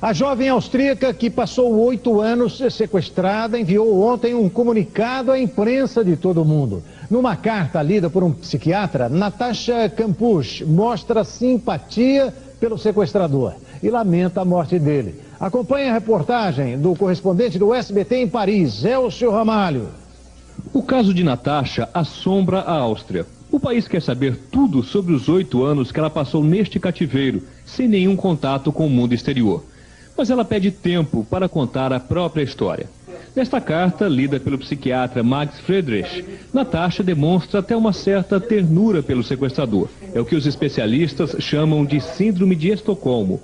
A jovem austríaca que passou 8 anos sequestrada enviou ontem um comunicado à imprensa de todo o mundo. Numa carta lida por um psiquiatra, Natasha Kampusch mostra simpatia pelo sequestrador e lamenta a morte dele. Acompanhe a reportagem do correspondente do SBT em Paris, Elcio Ramalho. O caso de Natasha assombra a Áustria. O país quer saber tudo sobre os 8 anos que ela passou neste cativeiro, sem nenhum contato com o mundo exterior. Mas ela pede tempo para contar a própria história. Nesta carta, lida pelo psiquiatra Max Friedrich, Natasha demonstra até uma certa ternura pelo sequestrador. É o que os especialistas chamam de síndrome de Estocolmo.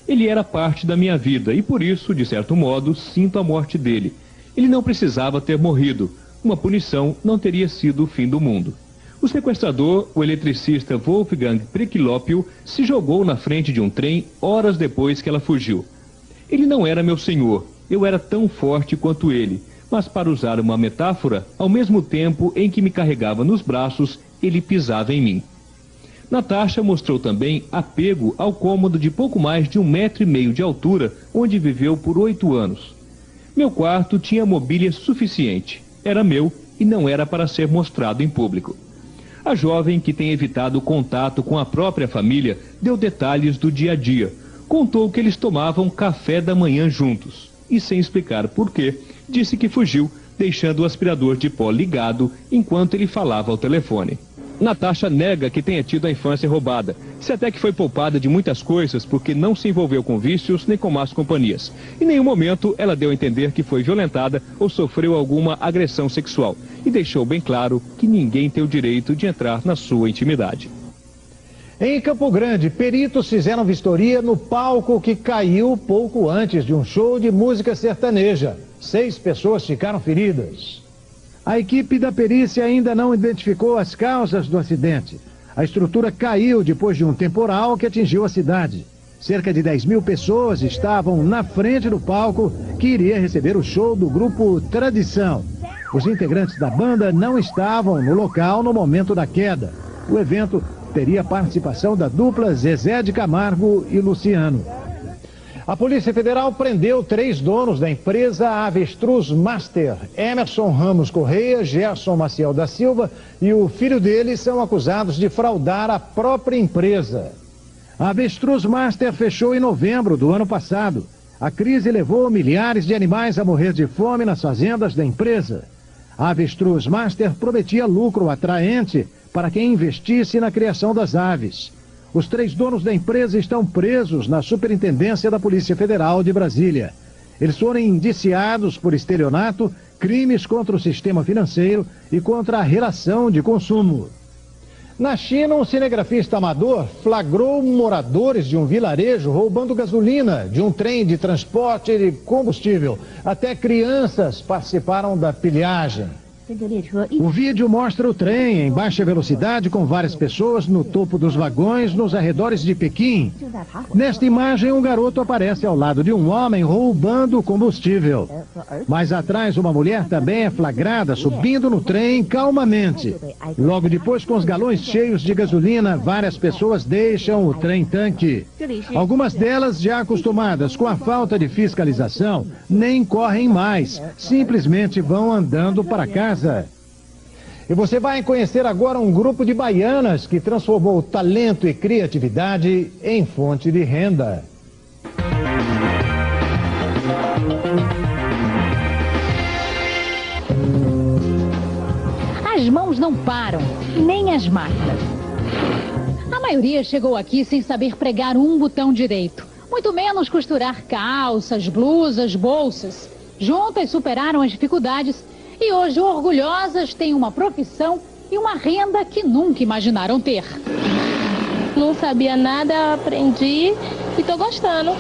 Ele era parte da minha vida e por isso, de certo modo, sinto a morte dele. Ele não precisava ter morrido. Uma punição não teria sido o fim do mundo. O sequestrador, o eletricista Wolfgang Prickloppio, se jogou na frente de um trem horas depois que ela fugiu. Ele não era meu senhor, eu era tão forte quanto ele, mas para usar uma metáfora, ao mesmo tempo em que me carregava nos braços, ele pisava em mim. Natasha mostrou também apego ao cômodo de pouco mais de 1,5 metro de altura, onde viveu por 8 anos. Meu quarto tinha mobília suficiente, era meu e não era para ser mostrado em público. A jovem, que tem evitado o contato com a própria família, deu detalhes do dia a dia. Contou que eles tomavam café da manhã juntos. E sem explicar porquê, disse que fugiu, deixando o aspirador de pó ligado enquanto ele falava ao telefone. Natasha nega que tenha tido a infância roubada. Disse até que foi poupada de muitas coisas porque não se envolveu com vícios nem com más companhias. Em nenhum momento ela deu a entender que foi violentada ou sofreu alguma agressão sexual. E deixou bem claro que ninguém tem o direito de entrar na sua intimidade. Em Campo Grande, peritos fizeram vistoria no palco que caiu pouco antes de um show de música sertaneja. 6 pessoas ficaram feridas. A equipe da perícia ainda não identificou as causas do acidente. A estrutura caiu depois de um temporal que atingiu a cidade. Cerca de 10.000 pessoas estavam na frente do palco que iria receber o show do grupo Tradição. Os integrantes da banda não estavam no local no momento da queda. O evento teria participação da dupla Zezé de Camargo e Luciano. A Polícia Federal prendeu 3 donos da empresa Avestruz Master. Emerson Ramos Correia, Gerson Maciel da Silva e o filho dele são acusados de fraudar a própria empresa. A Avestruz Master fechou em novembro do ano passado. A crise levou milhares de animais a morrer de fome nas fazendas da empresa. A Avestruz Master prometia lucro atraente para quem investisse na criação das aves. Os 3 donos da empresa estão presos na Superintendência da Polícia Federal de Brasília. Eles foram indiciados por estelionato, crimes contra o sistema financeiro e contra a relação de consumo. Na China, um cinegrafista amador flagrou moradores de um vilarejo roubando gasolina de um trem de transporte de combustível. Até crianças participaram da pilhagem. O vídeo mostra o trem em baixa velocidade com várias pessoas no topo dos vagões nos arredores de Pequim. Nesta imagem, um garoto aparece ao lado de um homem roubando combustível. Mais atrás, uma mulher também é flagrada subindo no trem calmamente. Logo depois, com os galões cheios de gasolina, várias pessoas deixam o trem-tanque. Algumas delas, já acostumadas com a falta de fiscalização, nem correm mais, simplesmente vão andando para casa. E você vai conhecer agora um grupo de baianas que transformou talento e criatividade em fonte de renda. As mãos não param, nem as máquinas. A maioria chegou aqui sem saber pregar um botão direito, muito menos costurar calças, blusas, bolsas. Juntas superaram as dificuldades e hoje, orgulhosas, têm uma profissão e uma renda que nunca imaginaram ter. Não sabia nada, aprendi e estou gostando.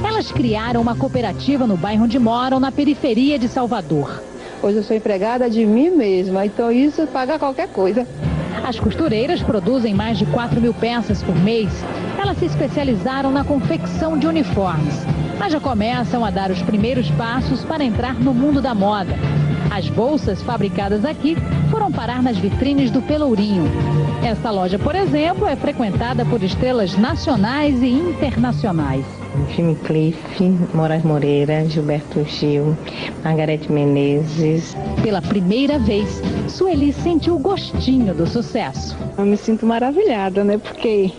Elas criaram uma cooperativa no bairro onde moram, na periferia de Salvador. Hoje eu sou empregada de mim mesma, então isso paga qualquer coisa. As costureiras produzem mais de 4.000 peças por mês. Elas se especializaram na confecção de uniformes, mas já começam a dar os primeiros passos para entrar no mundo da moda. As bolsas fabricadas aqui foram parar nas vitrines do Pelourinho. Esta loja, por exemplo, é frequentada por estrelas nacionais e internacionais. Jimmy Cliff, Moraes Moreira, Gilberto Gil, Margareth Menezes. Pela primeira vez, Sueli sentiu o gostinho do sucesso. Eu me sinto maravilhada, né? Porque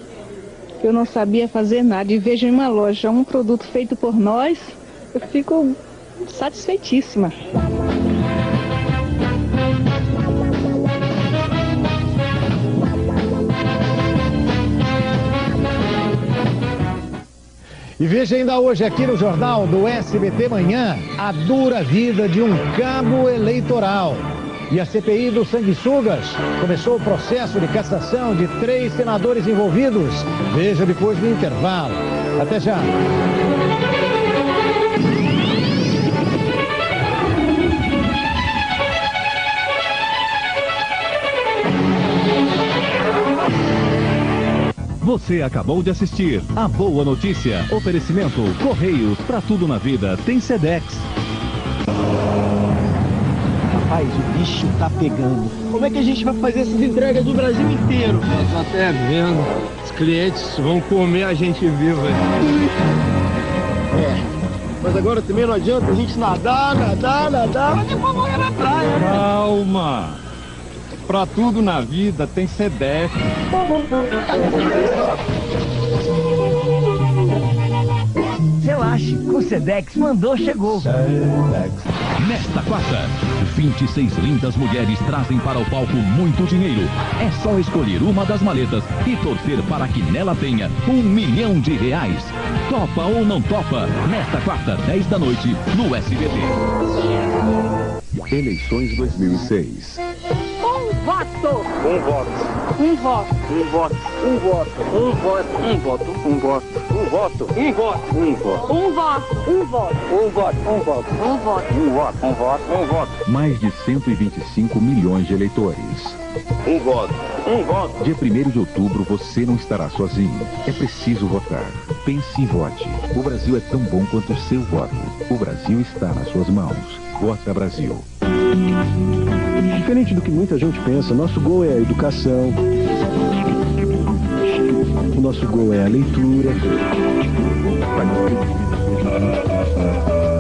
eu não sabia fazer nada e vejo em uma loja um produto feito por nós, eu fico satisfeitíssima. E veja ainda hoje aqui no Jornal do SBT Manhã, a dura vida de um cabo eleitoral. E a CPI dos sanguessugas começou o processo de cassação de 3 senadores envolvidos. Veja depois do intervalo. Até já. Você acabou de assistir A Boa Notícia. Oferecimento Correios. Pra tudo na vida tem Sedex. Rapaz, o bicho tá pegando. Como é que a gente vai fazer essas entregas do Brasil inteiro? Eu tô até vendo. Os clientes vão comer a gente viva. Mas agora também não adianta a gente nadar, mas depois morrer na praia. Calma. Pra tudo na vida tem Sedex. Relaxe, o Sedex mandou, chegou. Nesta quarta, 26 lindas mulheres trazem para o palco muito dinheiro. É só escolher uma das maletas e torcer para que nela tenha R$1 milhão. Topa ou não topa? Nesta quarta, 10 da noite, no SBT. Eleições 2006. Voto! Um voto. Um voto! Um voto. Um voto! Um voto. Um voto. Um voto. Um voto. Um voto. Um voto. Um voto! Um voto! Um voto. Um voto. Um voto! Um voto. Um voto. Um voto. Mais de 125 milhões de eleitores. Um voto. Um voto. Dia 1º de outubro você não estará sozinho. É preciso votar. Pense e vote. O Brasil é tão bom quanto o seu voto. O Brasil está nas suas mãos. Vota Brasil. Diferente do que muita gente pensa, nosso gol é a educação, o nosso gol é a leitura,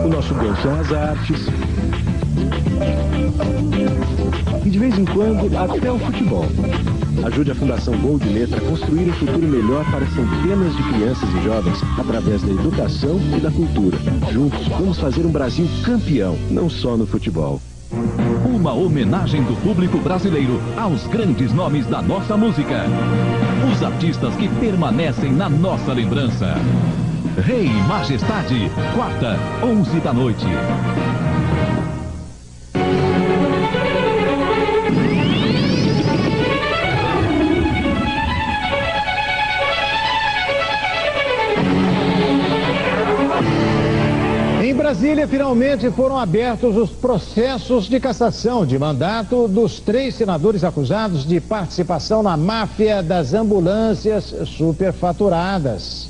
o nosso gol são as artes e de vez em quando até o futebol. Ajude a Fundação Gol de Letra a construir um futuro melhor para centenas de crianças e jovens através da educação e da cultura. Juntos, vamos fazer um Brasil campeão, não só no futebol. Uma homenagem do público brasileiro aos grandes nomes da nossa música. Os artistas que permanecem na nossa lembrança. Rei e Majestade, quarta, 11 da noite. Em Brasília, finalmente foram abertos os processos de cassação de mandato dos 3 senadores acusados de participação na máfia das ambulâncias superfaturadas.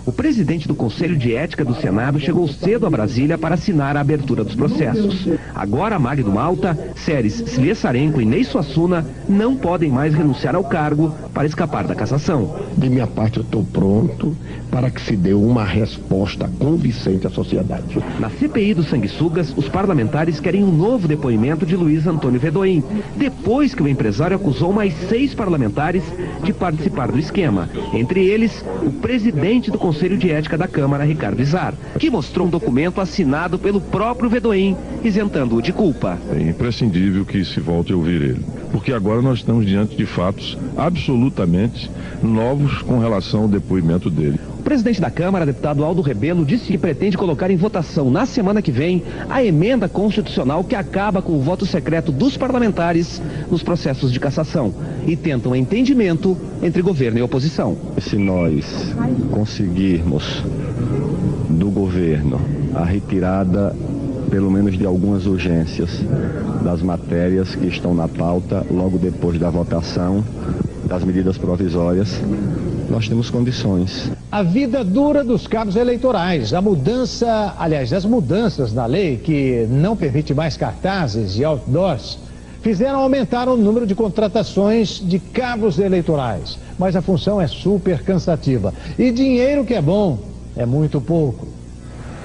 O presidente do Conselho de Ética do Senado chegou cedo a Brasília para assinar a abertura dos processos. Agora, Magno Malta, Séries Svessarenko e Ney Suassuna não podem mais renunciar ao cargo para escapar da cassação. De minha parte, eu estou pronto para que se dê uma resposta convincente à sociedade. Na CPI dos sanguessugas, os parlamentares querem um novo depoimento de Luiz Antônio Vedoim, depois que o empresário acusou mais 6 parlamentares de participar do esquema. Entre eles, o presidente do Conselho de Ética da Câmara, Ricardo Izar, que mostrou um documento assinado pelo próprio Vedoim, isentando-o de culpa. É imprescindível que se volte a ouvir ele, porque agora nós estamos diante de fatos absolutamente novos com relação ao depoimento dele. O presidente da Câmara, deputado Aldo Rebelo, disse que pretende colocar em votação na semana que vem a emenda constitucional que acaba com o voto secreto dos parlamentares nos processos de cassação e tenta um entendimento entre governo e oposição. Se nós conseguirmos do governo a retirada, pelo menos de algumas urgências, das matérias que estão na pauta logo depois da votação das medidas provisórias, nós temos condições. A vida dura dos cabos eleitorais, as mudanças na lei que não permite mais cartazes e outdoors, fizeram aumentar o número de contratações de cabos eleitorais. Mas a função é super cansativa. E dinheiro que é bom é muito pouco.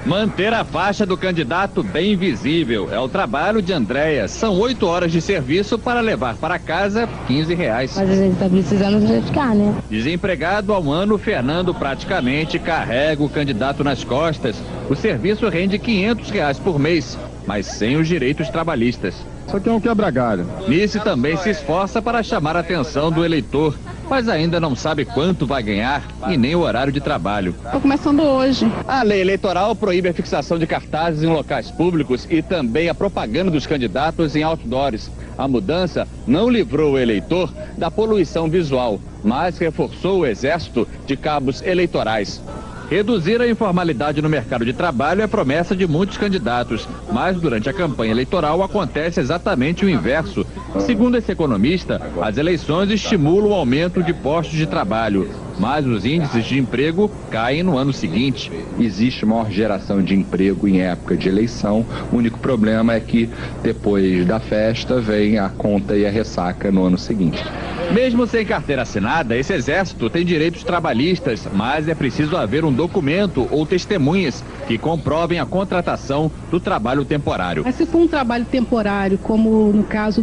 Manter a faixa do candidato bem visível é o trabalho de Andréia. São 8 horas de serviço para levar para casa R$15. Mas a gente está precisando verificar, né? Desempregado há um ano, Fernando praticamente carrega o candidato nas costas. O serviço rende R$500 por mês, mas sem os direitos trabalhistas. Isso aqui é um quebra-galho. Nice também se esforça para chamar a atenção do eleitor, mas ainda não sabe quanto vai ganhar e nem o horário de trabalho. Estou começando hoje. A lei eleitoral proíbe a fixação de cartazes em locais públicos e também a propaganda dos candidatos em outdoors. A mudança não livrou o eleitor da poluição visual, mas reforçou o exército de cabos eleitorais. Reduzir a informalidade no mercado de trabalho é promessa de muitos candidatos, mas durante a campanha eleitoral acontece exatamente o inverso. Segundo esse economista, as eleições estimulam o aumento de postos de trabalho, mas os índices de emprego caem no ano seguinte. Existe maior geração de emprego em época de eleição, o único problema é que depois da festa vem a conta e a ressaca no ano seguinte. Mesmo sem carteira assinada, esse exército tem direitos trabalhistas, mas é preciso haver um documento ou testemunhas que comprovem a contratação do trabalho temporário. Mas se for um trabalho temporário, como no caso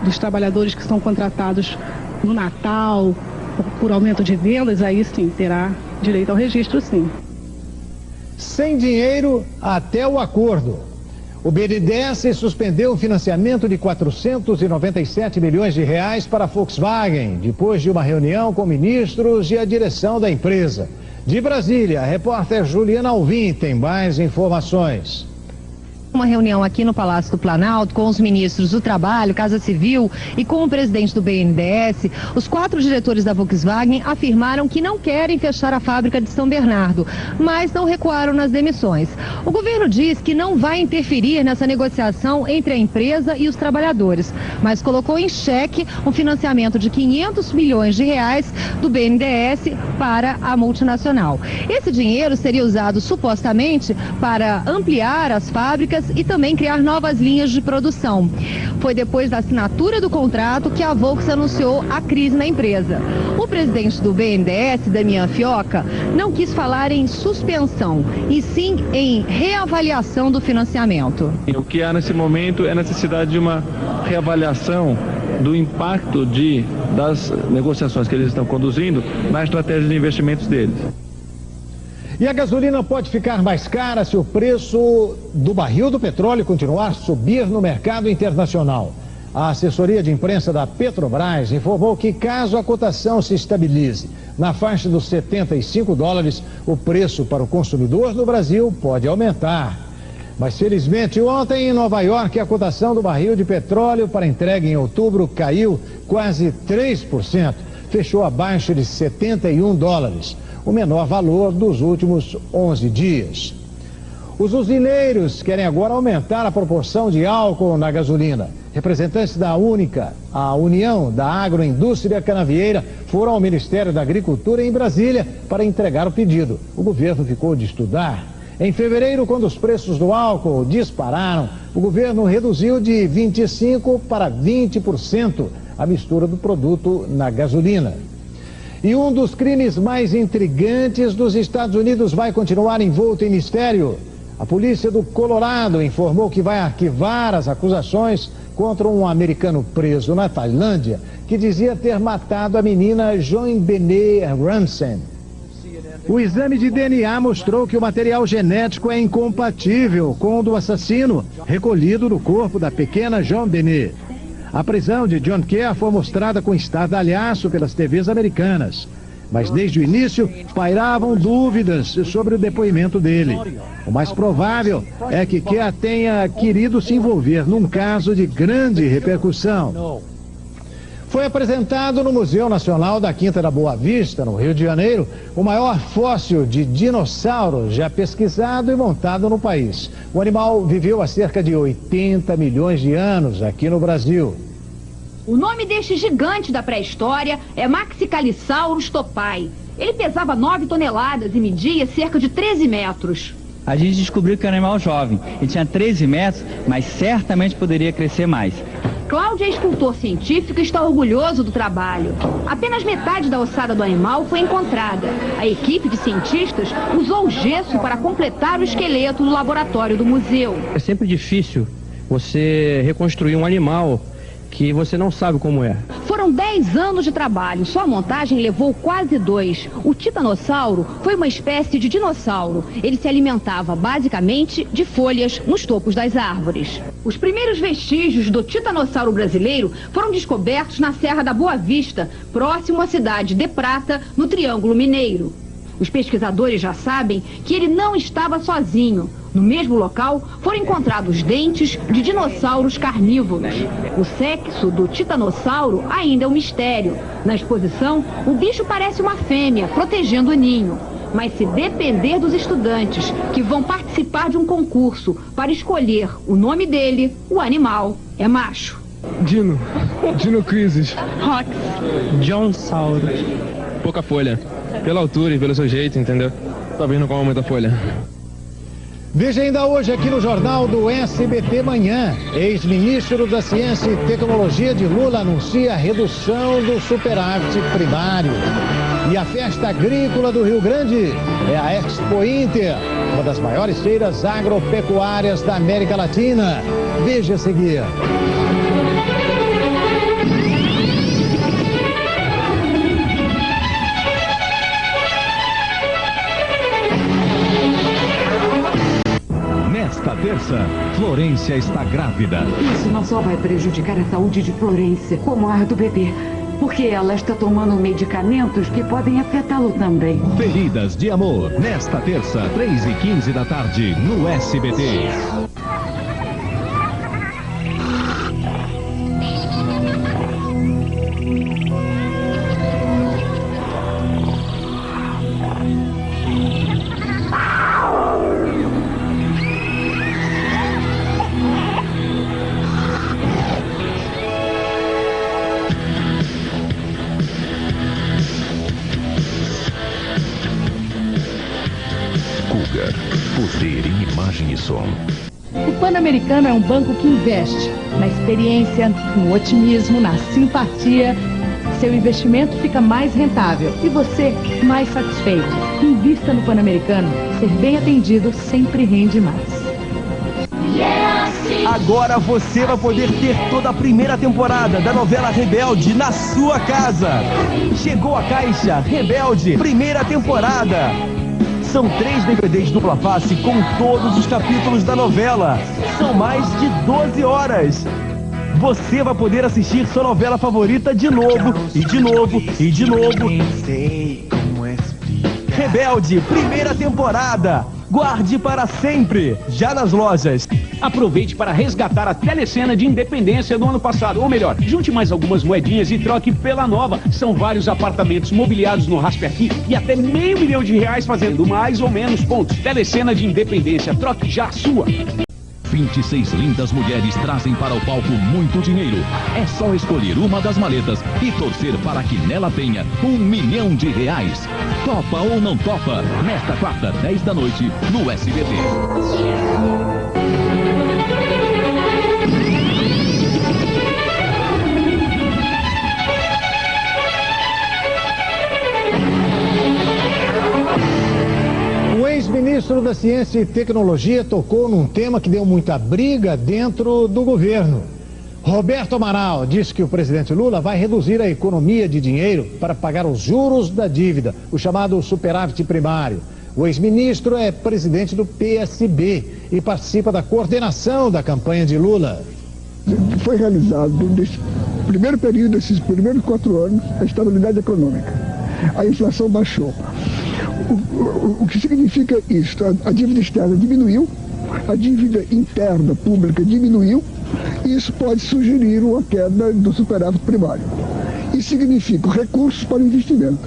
dos trabalhadores que são contratados no Natal, por aumento de vendas, aí sim terá direito ao registro, sim. Sem dinheiro até o acordo. O BNDES suspendeu o financiamento de 497 milhões de reais para a Volkswagen, depois de uma reunião com ministros e a direção da empresa. De Brasília, a repórter Juliana Alvim tem mais informações. Uma reunião aqui no Palácio do Planalto com os ministros do Trabalho, Casa Civil e com o presidente do BNDES, os 4 diretores da Volkswagen afirmaram que não querem fechar a fábrica de São Bernardo, mas não recuaram nas demissões. O governo diz que não vai interferir nessa negociação entre a empresa e os trabalhadores, mas colocou em xeque um financiamento de 500 milhões de reais do BNDES para a multinacional. Esse dinheiro seria usado supostamente para ampliar as fábricas e também criar novas linhas de produção. Foi depois da assinatura do contrato que a Volks anunciou a crise na empresa. O presidente do BNDES, Damian Fioca, não quis falar em suspensão, e sim em reavaliação do financiamento. O que há nesse momento é a necessidade de uma reavaliação do impacto das negociações que eles estão conduzindo na estratégia de investimentos deles. E a gasolina pode ficar mais cara se o preço do barril do petróleo continuar a subir no mercado internacional. A assessoria de imprensa da Petrobras informou que, caso a cotação se estabilize na faixa dos $75, o preço para o consumidor no Brasil pode aumentar. Mas, felizmente, ontem em Nova York, a cotação do barril de petróleo para entrega em outubro caiu quase 3%. Fechou abaixo de $71. O menor valor dos últimos 11 dias. Os usineiros querem agora aumentar a proporção de álcool na gasolina. Representantes da Única, a União da Agroindústria Canavieira, foram ao Ministério da Agricultura em Brasília para entregar o pedido. O governo ficou de estudar. Em fevereiro, quando os preços do álcool dispararam, o governo reduziu de 25% para 20% a mistura do produto na gasolina. E um dos crimes mais intrigantes dos Estados Unidos vai continuar envolto em mistério. A polícia do Colorado informou que vai arquivar as acusações contra um americano preso na Tailândia que dizia ter matado a menina JonBenét Ramsey. O exame de DNA mostrou que o material genético é incompatível com o do assassino recolhido no corpo da pequena JonBenét. A prisão de John Kerr foi mostrada com estardalhaço pelas TVs americanas. Mas desde o início pairavam dúvidas sobre o depoimento dele. O mais provável é que Kerr tenha querido se envolver num caso de grande repercussão. Foi apresentado no Museu Nacional da Quinta da Boa Vista, no Rio de Janeiro, o maior fóssil de dinossauro já pesquisado e montado no país. O animal viveu há cerca de 80 milhões de anos aqui no Brasil. O nome deste gigante da pré-história é Maxicalissaurus topai. Ele pesava 9 toneladas e media cerca de 13 metros. A gente descobriu que era um animal jovem. Ele tinha 13 metros, mas certamente poderia crescer mais. Cláudio é escultor científico e está orgulhoso do trabalho. Apenas metade da ossada do animal foi encontrada. A equipe de cientistas usou o gesso para completar o esqueleto no laboratório do museu. É sempre difícil você reconstruir um animal que você não sabe como é. Foram 10 anos de trabalho, sua montagem levou quase 2. O titanossauro foi uma espécie de dinossauro. Ele se alimentava basicamente de folhas nos topos das árvores. Os primeiros vestígios do titanossauro brasileiro foram descobertos na Serra da Boa Vista, próximo à cidade de Prata, no Triângulo Mineiro. Os pesquisadores já sabem que ele não estava sozinho. No mesmo local foram encontrados dentes de dinossauros carnívoros. O sexo do titanossauro ainda é um mistério. Na exposição, o bicho parece uma fêmea protegendo o ninho. Mas se depender dos estudantes que vão participar de um concurso para escolher o nome dele, o animal é macho. Dino Crisis. Rox. John Sauro. Pouca folha. Pela altura e pelo seu jeito, entendeu? Talvez não coma muita folha. Veja ainda hoje aqui no Jornal do SBT Manhã. Ex-ministro da Ciência e Tecnologia de Lula anuncia a redução do superávit primário. E a festa agrícola do Rio Grande é a Expo Inter, uma das maiores feiras agropecuárias da América Latina. Veja a seguir. Nesta terça, Florência está grávida. Isso não só vai prejudicar a saúde de Florência, como a do bebê, porque ela está tomando medicamentos que podem afetá-lo também. Feridas de Amor, nesta terça, 3h15 da tarde, no SBT. Poder em imagem e som. O Pan-Americano é um banco que investe na experiência, no otimismo, na simpatia. Seu investimento fica mais rentável e você mais satisfeito. Invista no Pan-Americano. Ser bem atendido sempre rende mais. Agora você vai poder ter toda a primeira temporada da novela Rebelde na sua casa. Chegou a caixa Rebelde, primeira temporada. São 3 DVDs dupla face com todos os capítulos da novela. São mais de 12 horas. Você vai poder assistir sua novela favorita de novo, e de novo, e de novo. Rebelde, primeira temporada. Guarde para sempre, já nas lojas. Aproveite para resgatar a telecena de Independência do ano passado. Ou melhor, junte mais algumas moedinhas e troque pela nova. São vários apartamentos mobiliados no Raspe Aqui e até R$500 mil fazendo mais ou menos pontos. Telecena de Independência, troque já a sua. 26 lindas mulheres trazem para o palco muito dinheiro. É só escolher uma das maletas e torcer para que nela tenha R$1 milhão. Topa ou não topa? Nesta quarta, 10 da noite, no SBT. O ex-ministro da Ciência e Tecnologia tocou num tema que deu muita briga dentro do governo. Roberto Amaral disse que o presidente Lula vai reduzir a economia de dinheiro para pagar os juros da dívida, o chamado superávit primário. O ex-ministro é presidente do PSB e participa da coordenação da campanha de Lula. Foi realizado nesse primeiro período, desses primeiros 4 anos, a estabilidade econômica. A inflação baixou. O que significa isso? A dívida externa diminuiu, a dívida interna pública diminuiu, e isso pode sugerir uma queda do superávit primário. Isso significa recursos para investimento.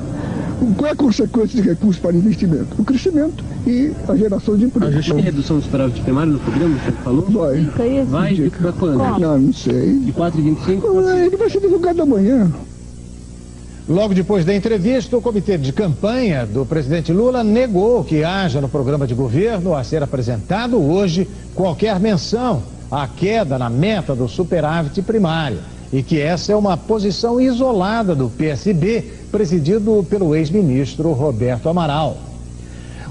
Qual é a consequência de recursos para investimento? O crescimento e a geração de emprego. A justiça redução do superávit primário no programa, você falou? Vai. Vai? Para quando? Não sei. De 4h25? Ele vai ser divulgado amanhã. Logo depois da entrevista, o comitê de campanha do presidente Lula negou que haja no programa de governo a ser apresentado hoje qualquer menção a queda na meta do superávit primário e que essa é uma posição isolada do PSB, presidido pelo ex-ministro Roberto Amaral.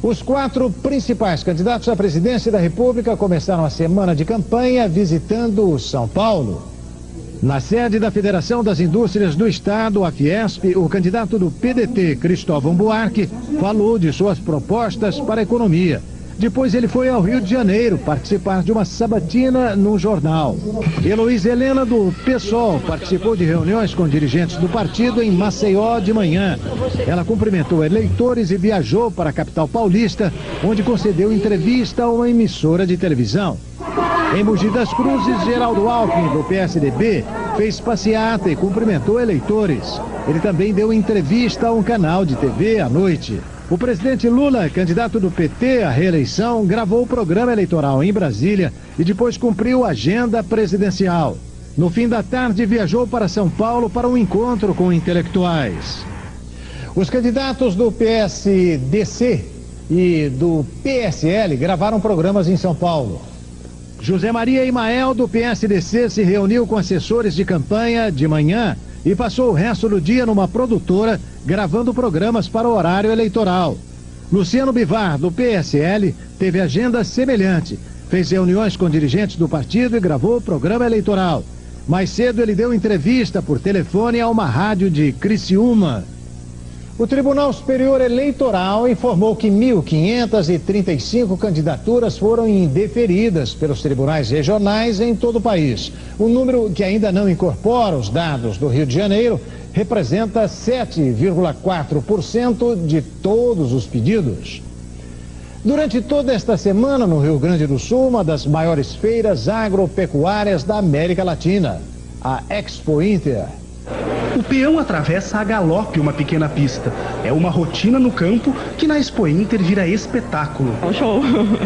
Os 4 principais candidatos à presidência da República começaram a semana de campanha visitando São Paulo. Na sede da Federação das Indústrias do Estado, a Fiesp, o candidato do PDT, Cristóvão Buarque, falou de suas propostas para a economia. Depois ele foi ao Rio de Janeiro participar de uma sabatina no jornal. Heloísa Helena, do PSOL, participou de reuniões com dirigentes do partido em Maceió de manhã. Ela cumprimentou eleitores e viajou para a capital paulista, onde concedeu entrevista a uma emissora de televisão. Em Mogi das Cruzes, Geraldo Alckmin, do PSDB, fez passeata e cumprimentou eleitores. Ele também deu entrevista a um canal de TV à noite. O presidente Lula, candidato do PT à reeleição, gravou o programa eleitoral em Brasília e depois cumpriu a agenda presidencial. No fim da tarde, viajou para São Paulo para um encontro com intelectuais. Os candidatos do PSDC e do PSL gravaram programas em São Paulo. José Maria Imael, do PSDC, se reuniu com assessores de campanha de manhã e passou o resto do dia numa produtora gravando programas para o horário eleitoral. Luciano Bivar, do PSL, teve agenda semelhante. Fez reuniões com dirigentes do partido e gravou o programa eleitoral. Mais cedo ele deu entrevista por telefone a uma rádio de Criciúma. O Tribunal Superior Eleitoral informou que 1.535 candidaturas foram indeferidas pelos tribunais regionais em todo o país. O número, que ainda não incorpora os dados do Rio de Janeiro, representa 7,4% de todos os pedidos. Durante toda esta semana, no Rio Grande do Sul, uma das maiores feiras agropecuárias da América Latina, a Expo Inter. O peão atravessa a galope uma pequena pista. É uma rotina no campo que na Expo Inter vira espetáculo. É um show,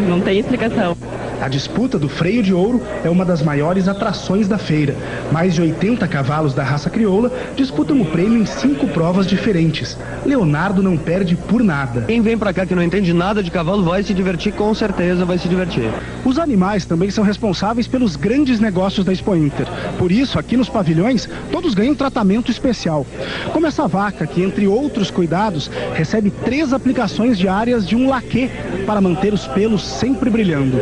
não tem explicação. A disputa do freio de ouro é uma das maiores atrações da feira. Mais de 80 cavalos da raça crioula disputam o prêmio em 5 provas diferentes. Leonardo não perde por nada. Quem vem pra cá que não entende nada de cavalo vai se divertir, com certeza vai se divertir. Os animais também são responsáveis pelos grandes negócios da Expo Inter. Por isso, aqui nos pavilhões, todos ganham tratamento especial. Como essa vaca, que entre outros cuidados, recebe 3 aplicações diárias de um laquê para manter os pelos sempre brilhando.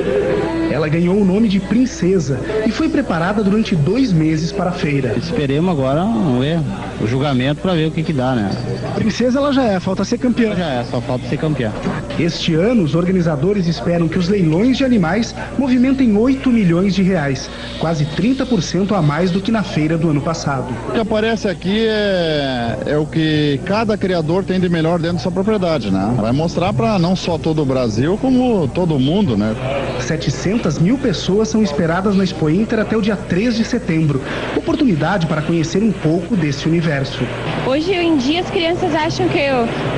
Ela ganhou o nome de Princesa e foi preparada durante 2 meses para a feira. Esperemos agora o julgamento para ver o que dá, né? Princesa ela já é, falta ser campeã. Já é, só falta ser campeã. Este ano, os organizadores esperam que os leilões de animais movimentem 8 milhões de reais, quase 30% a mais do que na feira do ano passado. O que aparece aqui é o que cada criador tem de melhor dentro da sua propriedade, né? Vai mostrar para não só todo o Brasil, como todo o mundo, né? 700 mil pessoas são esperadas na Expo Inter até o dia 3 de setembro. Oportunidade para conhecer um pouco desse universo. Hoje em dia as crianças acham que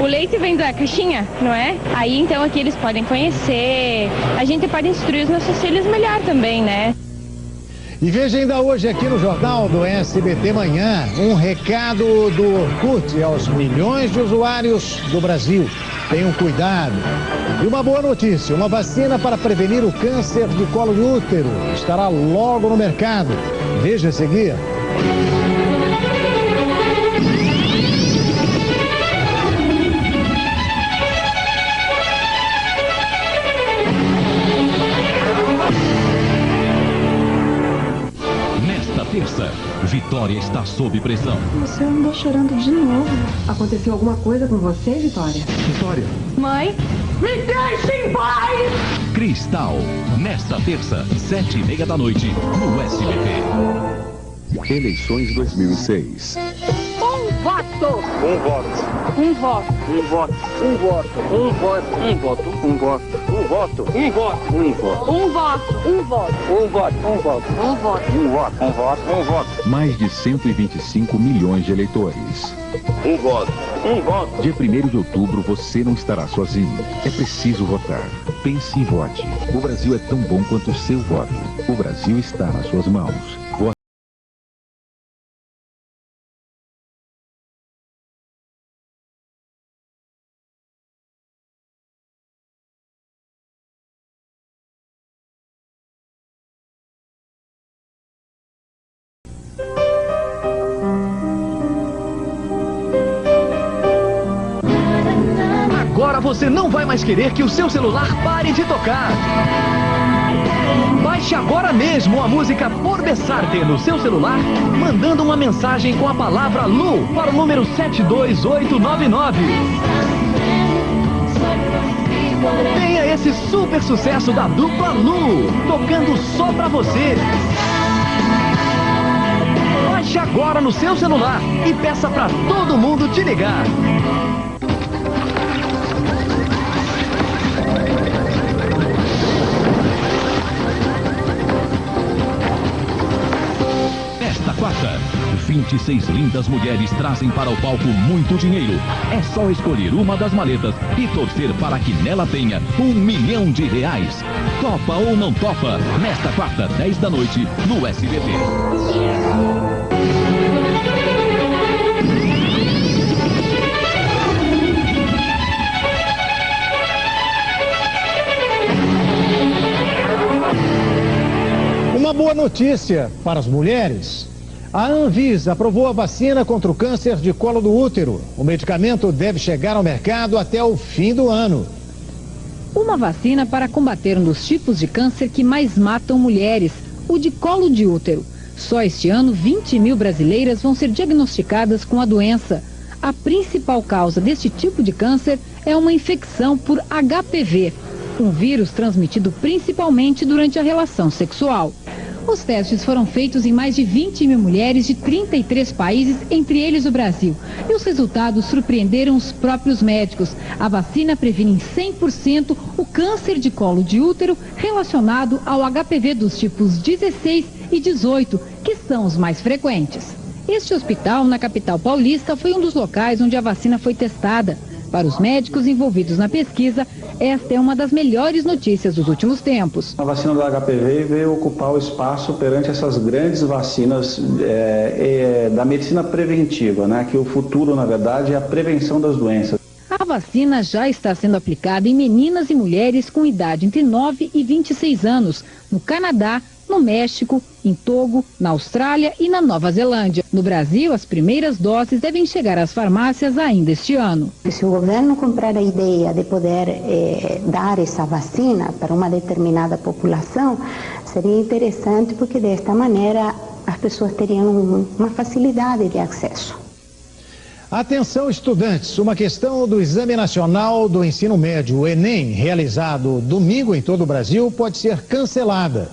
o leite vem da caixinha, não é? Aí então aqui eles podem conhecer, a gente pode instruir os nossos filhos melhor também, né? E veja ainda hoje aqui no Jornal do SBT Manhã, um recado do Orkut aos milhões de usuários do Brasil. Tenham cuidado. E uma boa notícia, uma vacina para prevenir o câncer de colo de útero estará logo no mercado. Veja a seguir. Terça, Vitória está sob pressão. Você andou chorando de novo. Aconteceu alguma coisa com você, Vitória? Vitória. Mãe? Me deixe em paz! Cristal, nesta terça, 7h30 da noite, no SBT. Eleições 2006. Um voto! Um voto. Um voto. Um voto. Um voto. Um voto. Um voto. Um voto. Um voto. Um voto. Um voto. Um voto. Um voto. Um voto. Um voto. Um voto. Um voto. Um voto. Mais de 125 milhões de eleitores. Um voto. Um voto. Dia 1º de outubro você não estará sozinho. É preciso votar. Pense e vote. O Brasil é tão bom quanto o seu voto. O Brasil está nas suas mãos. agora você não vai mais querer que o seu celular pare de tocar. Baixe agora mesmo a música Por Besarte no seu celular, mandando uma mensagem com a palavra Lu para o número 72899. Tenha esse super sucesso da dupla Lu, tocando só pra você. Baixe agora no seu celular e peça pra todo mundo te ligar. Esta quarta, 26 lindas mulheres trazem para o palco muito dinheiro. É só escolher uma das maletas e torcer para que nela tenha R$1 milhão. Topa ou não topa? Nesta quarta, 10 da noite, no SBT. Uma boa notícia para as mulheres. A Anvisa aprovou a vacina contra o câncer de colo do útero. O medicamento deve chegar ao mercado até o fim do ano. Uma vacina para combater um dos tipos de câncer que mais matam mulheres, o de colo de útero. Só este ano, 20 mil brasileiras vão ser diagnosticadas com a doença. A principal causa deste tipo de câncer é uma infecção por HPV, um vírus transmitido principalmente durante a relação sexual. Os testes foram feitos em mais de 20 mil mulheres de 33 países, entre eles o Brasil. E os resultados surpreenderam os próprios médicos. A vacina previne em 100% o câncer de colo de útero relacionado ao HPV dos tipos 16 e 18, que são os mais frequentes. Este hospital, na capital paulista, foi um dos locais onde a vacina foi testada. Para os médicos envolvidos na pesquisa, esta é uma das melhores notícias dos últimos tempos. A vacina do HPV veio ocupar o espaço perante essas grandes vacinas da medicina preventiva, né? Que o futuro, na verdade, é a prevenção das doenças. A vacina já está sendo aplicada em meninas e mulheres com idade entre 9 e 26 anos, no Canadá, no México, em Togo, na Austrália e na Nova Zelândia. No Brasil, as primeiras doses devem chegar às farmácias ainda este ano. Se o governo comprar a ideia de poder dar essa vacina para uma determinada população, seria interessante porque desta maneira as pessoas teriam uma facilidade de acesso. Atenção, estudantes, uma questão do Exame Nacional do Ensino Médio, o Enem, realizado domingo em todo o Brasil, pode ser cancelada.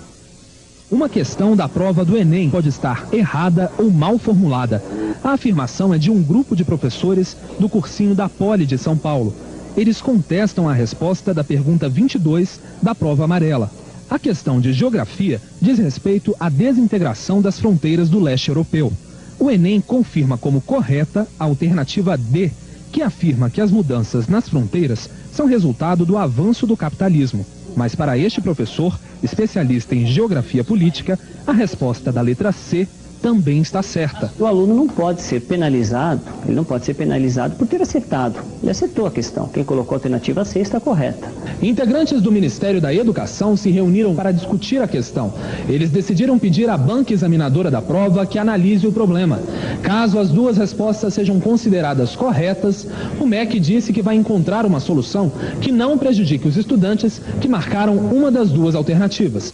Uma questão da prova do Enem pode estar errada ou mal formulada. A afirmação é de um grupo de professores do cursinho da Poli de São Paulo. Eles contestam a resposta da pergunta 22 da prova amarela. A questão de geografia diz respeito à desintegração das fronteiras do leste europeu. O Enem confirma como correta a alternativa D, que afirma que as mudanças nas fronteiras são resultado do avanço do capitalismo. Mas para este professor, especialista em geografia política, a resposta da letra C também está certa. O aluno não pode ser penalizado, ele não pode ser penalizado por ter acertado. Ele acertou a questão. Quem colocou a alternativa C está correta. Integrantes do Ministério da Educação se reuniram para discutir a questão. Eles decidiram pedir à banca examinadora da prova que analise o problema. Caso as duas respostas sejam consideradas corretas, o MEC disse que vai encontrar uma solução que não prejudique os estudantes que marcaram uma das duas alternativas.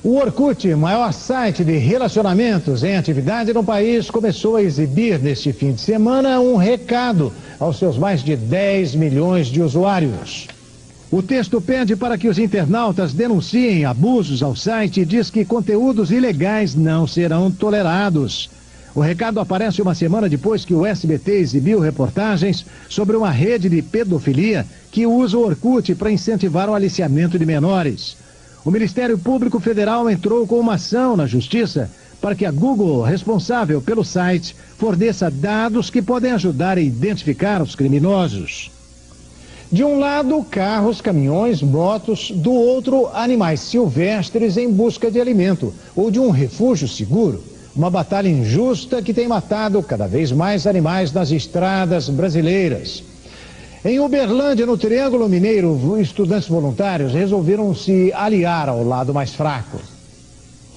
O Orkut, maior site de relacionamentos em atividade no país, começou a exibir neste fim de semana um recado aos seus mais de 10 milhões de usuários. O texto pede para que os internautas denunciem abusos ao site e diz que conteúdos ilegais não serão tolerados. O recado aparece uma semana depois que o SBT exibiu reportagens sobre uma rede de pedofilia que usa o Orkut para incentivar o aliciamento de menores. O Ministério Público Federal entrou com uma ação na Justiça para que a Google, responsável pelo site, forneça dados que podem ajudar a identificar os criminosos. De um lado, carros, caminhões, motos, do outro, animais silvestres em busca de alimento ou de um refúgio seguro. Uma batalha injusta que tem matado cada vez mais animais nas estradas brasileiras. Em Uberlândia, no Triângulo Mineiro, estudantes voluntários resolveram se aliar ao lado mais fraco.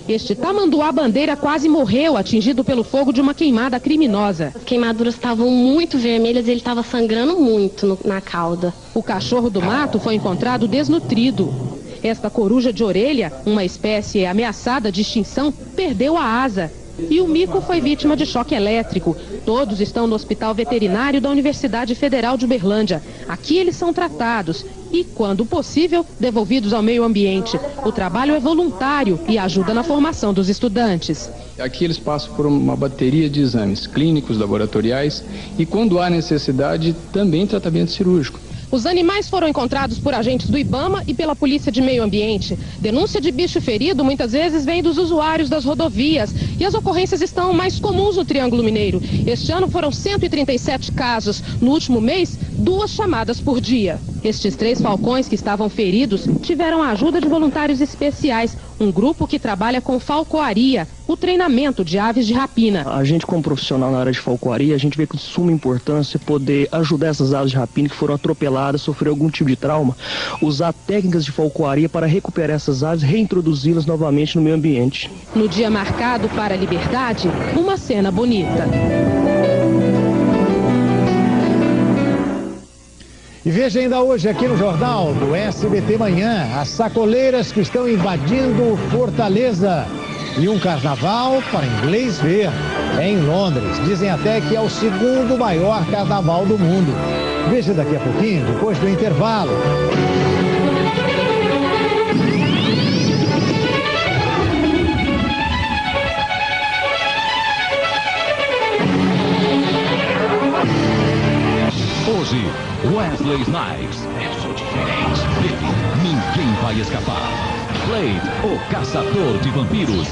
Este tamanduá-bandeira quase morreu, atingido pelo fogo de uma queimada criminosa. As queimaduras estavam muito vermelhas e ele estava sangrando muito na cauda. O cachorro do mato foi encontrado desnutrido. Esta coruja de orelha, uma espécie ameaçada de extinção, perdeu a asa. E o mico foi vítima de choque elétrico. Todos estão no Hospital Veterinário da Universidade Federal de Uberlândia. Aqui eles são tratados e, quando possível, devolvidos ao meio ambiente. O trabalho é voluntário e ajuda na formação dos estudantes. Aqui eles passam por uma bateria de exames clínicos, laboratoriais e, quando há necessidade, também tratamento cirúrgico. Os animais foram encontrados por agentes do IBAMA e pela Polícia de Meio Ambiente. Denúncia de bicho ferido muitas vezes vem dos usuários das rodovias e as ocorrências estão mais comuns no Triângulo Mineiro. Este ano foram 137 casos. No último mês, 2 chamadas por dia. Estes 3 falcões que estavam feridos tiveram a ajuda de voluntários especiais, um grupo que trabalha com falcoaria, o treinamento de aves de rapina. A gente, como profissional na área de falcoaria, a gente vê com suma importância poder ajudar essas aves de rapina que foram atropeladas, sofreram algum tipo de trauma, usar técnicas de falcoaria para recuperar essas aves, reintroduzi-las novamente no meio ambiente. No dia marcado para a liberdade, uma cena bonita. E veja ainda hoje aqui no Jornal do SBT Manhã, as sacoleiras que estão invadindo Fortaleza. E um carnaval para inglês ver em Londres. Dizem até que é o 2º maior carnaval do mundo. Veja daqui a pouquinho, depois do intervalo. Hoje, Wesley Snipes. Eu sou diferente. Ninguém vai escapar. Blade, o caçador de vampiros.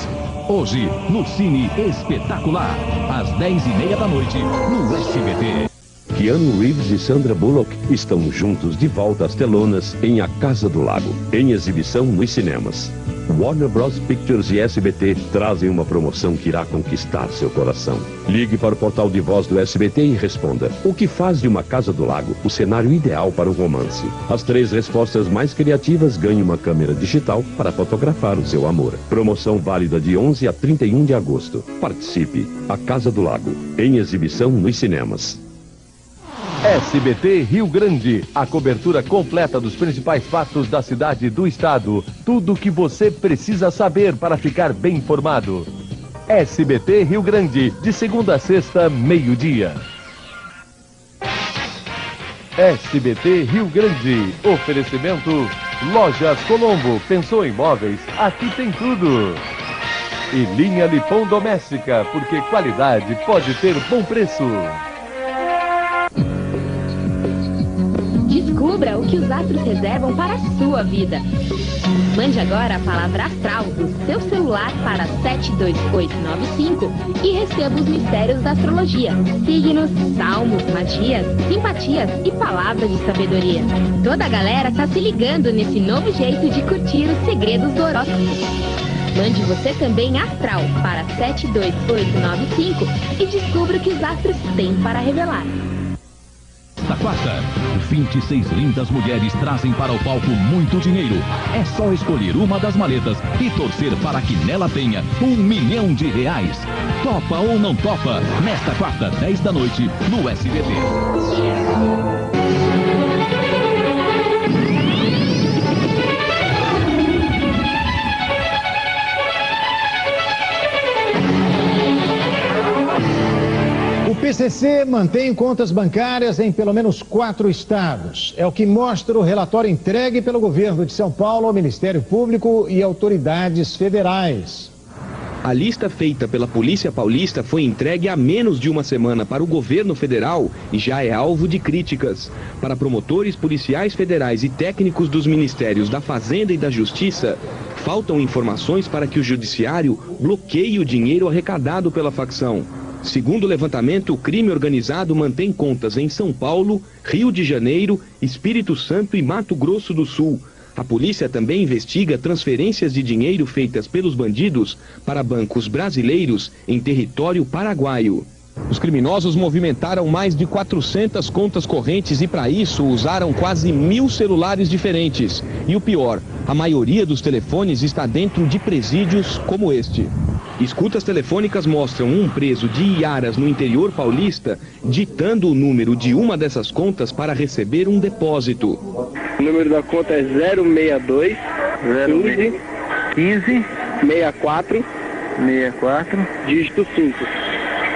Hoje, no Cine Espetacular, às 10h30 da noite, no SBT. Keanu Reeves e Sandra Bullock estão juntos de volta às telonas em A Casa do Lago, em exibição nos cinemas. Warner Bros. Pictures e SBT trazem uma promoção que irá conquistar seu coração. Ligue para o portal de voz do SBT e responda: o que faz de Uma Casa do Lago o cenário ideal para o romance? As 3 respostas mais criativas ganham uma câmera digital para fotografar o seu amor. Promoção válida de 11 a 31 de agosto. Participe. A Casa do Lago, em exibição nos cinemas. SBT Rio Grande, a cobertura completa dos principais fatos da cidade e do estado. Tudo o que você precisa saber para ficar bem informado. SBT Rio Grande, de segunda a sexta, meio-dia. SBT Rio Grande, oferecimento Lojas Colombo, pensou em móveis? Aqui tem tudo. E linha Lipão Doméstica, porque qualidade pode ter bom preço. Descubra o que os astros reservam para a sua vida. Mande agora a palavra astral do seu celular para 72895 e receba os mistérios da astrologia, signos, salmos, magias, simpatias e palavras de sabedoria. Toda a galera tá se ligando nesse novo jeito de curtir os segredos do horóscopo. Mande você também astral para 72895 e descubra o que os astros têm para revelar. Esta quarta, 26 lindas mulheres trazem para o palco muito dinheiro. É só escolher uma das maletas e torcer para que nela tenha R$1 milhão. Topa ou não topa? Nesta quarta, 10 da noite, no SBT. O PCC mantém contas bancárias em pelo menos 4 estados. É o que mostra o relatório entregue pelo governo de São Paulo ao Ministério Público e autoridades federais. A lista feita pela Polícia Paulista foi entregue há menos de uma semana para o governo federal e já é alvo de críticas. Para promotores policiais federais e técnicos dos Ministérios da Fazenda e da Justiça, faltam informações para que o judiciário bloqueie o dinheiro arrecadado pela facção. Segundo o levantamento, o crime organizado mantém contas em São Paulo, Rio de Janeiro, Espírito Santo e Mato Grosso do Sul. A polícia também investiga transferências de dinheiro feitas pelos bandidos para bancos brasileiros em território paraguaio. Os criminosos movimentaram mais de 400 contas correntes e, para isso, usaram quase 1000 celulares diferentes. E o pior, a maioria dos telefones está dentro de presídios como este. Escutas telefônicas mostram um preso de Iaras, no interior paulista, ditando o número de uma dessas contas para receber um depósito. O número da conta é 062 15 64 dígito 5.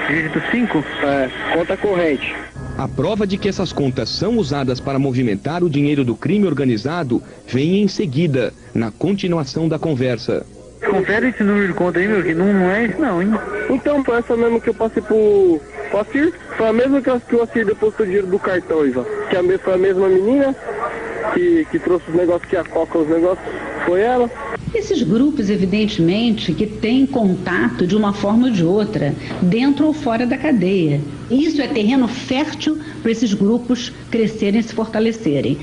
Dígito 5? É, conta corrente. A prova de que essas contas são usadas para movimentar o dinheiro do crime organizado vem em seguida, na continuação da conversa. Confere esse número de conta aí, meu, que não é isso não, hein? Então, foi essa mesmo que eu passei pro Acir. Foi a mesma que o Acir depositou o dinheiro do cartão, Ivan. Que foi a mesma menina que trouxe os negócios, que a Coca os negócios, foi ela. Esses grupos, evidentemente, que têm contato de uma forma ou de outra, dentro ou fora da cadeia. Isso é terreno fértil para esses grupos crescerem e se fortalecerem.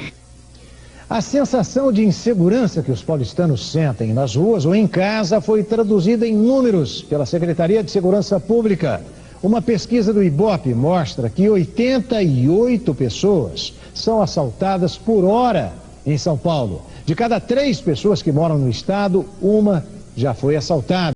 A sensação de insegurança que os paulistanos sentem nas ruas ou em casa foi traduzida em números pela Secretaria de Segurança Pública. Uma pesquisa do Ibope mostra que 88 pessoas são assaltadas por hora em São Paulo. De cada 3 pessoas que moram no estado, uma já foi assaltada.